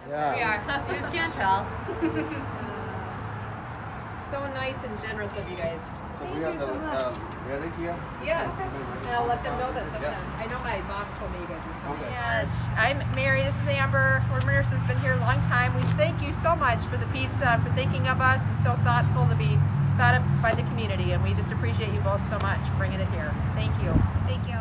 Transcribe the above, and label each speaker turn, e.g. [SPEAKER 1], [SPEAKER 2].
[SPEAKER 1] Yeah.
[SPEAKER 2] We are. You just can't tell.
[SPEAKER 3] So nice and generous of you guys.
[SPEAKER 1] So we have the lady here?
[SPEAKER 3] Yes. And I'll let them know that sometime.
[SPEAKER 1] Yeah.
[SPEAKER 3] I know my boss told me you guys were coming.
[SPEAKER 1] Okay.
[SPEAKER 4] Yes, I'm Mary. This is Amber. We're nurses, been here a long time. We thank you so much for the pizza and for thinking of us. It's so thoughtful to be thought of by the community, and we just appreciate you both so much for bringing it here. Thank you.
[SPEAKER 2] Thank you.